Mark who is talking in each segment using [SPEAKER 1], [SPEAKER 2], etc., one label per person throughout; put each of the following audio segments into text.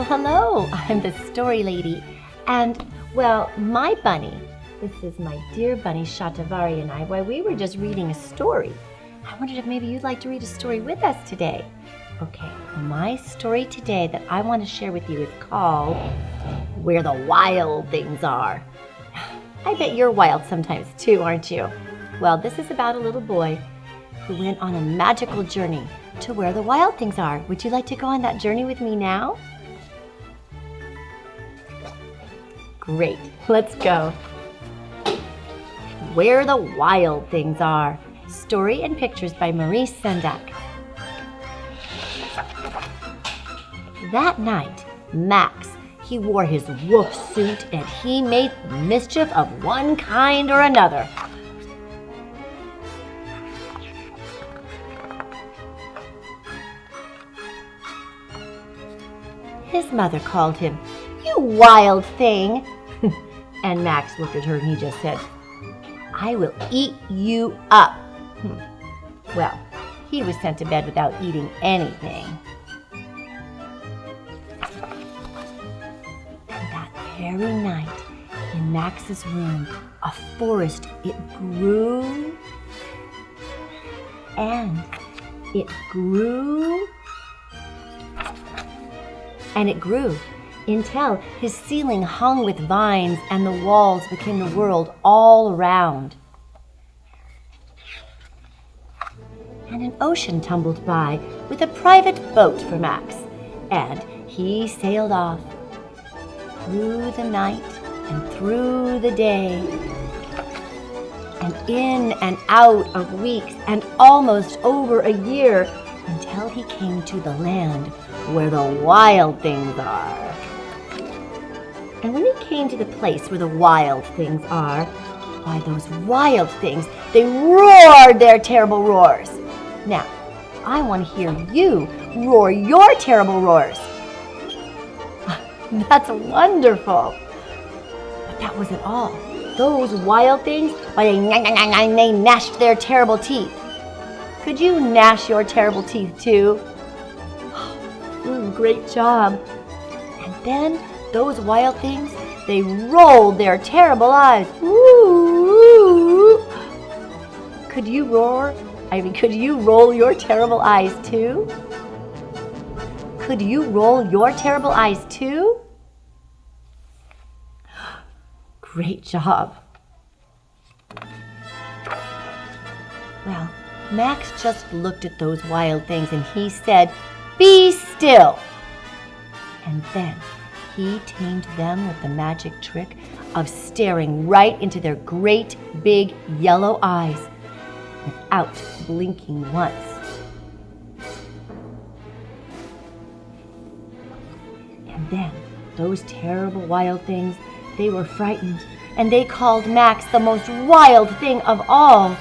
[SPEAKER 1] Well, hello, I'm the story lady. And, well, my bunny, this is my dear bunny Shatavari and I, we were just reading a story. I wondered if maybe you'd like to read a story with us today. Okay, my story today that I want to share with you is called Where the Wild Things Are. I bet you're wild sometimes too, aren't you? Well, this is about a little boy who went on a magical journey to where the wild things are. Would you like to go on that journey with me now? Great, let's go. Where the Wild Things Are. Story and pictures by Maurice Sendak. That night, Max, he wore his wolf suit and he made mischief of one kind or another. His mother called him, "You wild thing." And Max looked at her and he just said, "I will eat you up." Well, he was sent to bed without eating anything. And that very night, in Max's room, a forest, it grew and it grew and it grew until his ceiling hung with vines and the walls became the world all around. And an ocean tumbled by with a private boat for Max, and he sailed off through the night and through the day, and in and out of weeks and almost over a year until he came to the land where the wild things are. And when he came to the place where the wild things are, why, those wild things, they roared their terrible roars. Now, I want to hear you roar your terrible roars. That's wonderful. But that wasn't all. Those wild things, why, they gnashed their terrible teeth. Could you gnash your terrible teeth too? Great job. And then those wild things, they rolled their terrible eyes. Ooh. Could you roar? Could you roll your terrible eyes too? Could you roll your terrible eyes too? Great job. Well, Max just looked at those wild things and he said, "Be still." And then he tamed them with the magic trick of staring right into their great big yellow eyes without blinking once. And then those terrible wild things, they were frightened, and they called Max the most wild thing of all.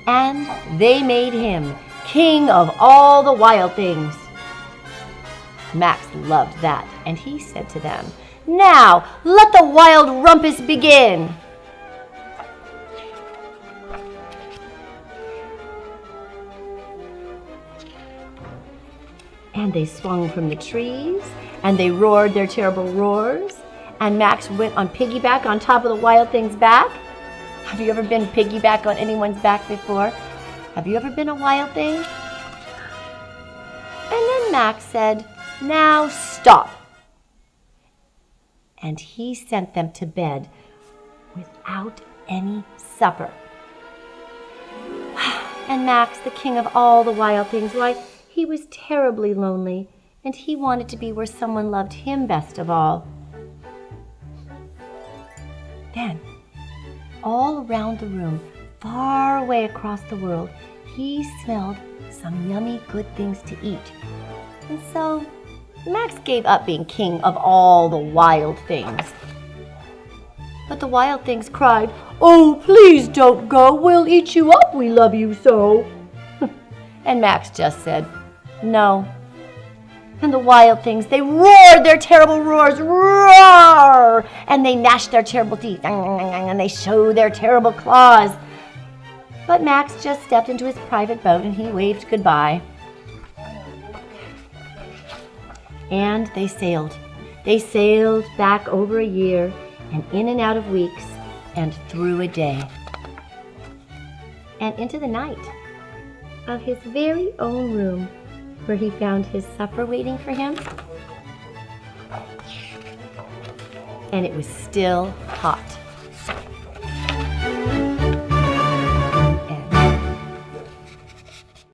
[SPEAKER 1] And they made him king of all the wild things. Max loved that, and he said to them, "Now, let the wild rumpus begin." And they swung from the trees, and they roared their terrible roars, and Max went on piggyback on top of the wild thing's back. Have you ever been piggyback on anyone's back before? Have you ever been a wild thing? And then Max said, "Now stop." And he sent them to bed without any supper. And Max, the king of all the wild things, why, he was terribly lonely, and he wanted to be where someone loved him best of all. Then, all around the room, far away across the world, he smelled some yummy good things to eat. And so, Max gave up being king of all the wild things. But the wild things cried, "Oh, please don't go. We'll eat you up. We love you so." And Max just said, "No." And the wild things, they roared their terrible roars, roar! And they gnashed their terrible teeth, and they showed their terrible claws. But Max just stepped into his private boat and he waved goodbye. And they sailed. They sailed back over a year and in and out of weeks and through a day. And into the night of his very own room where he found his supper waiting for him. And it was still hot.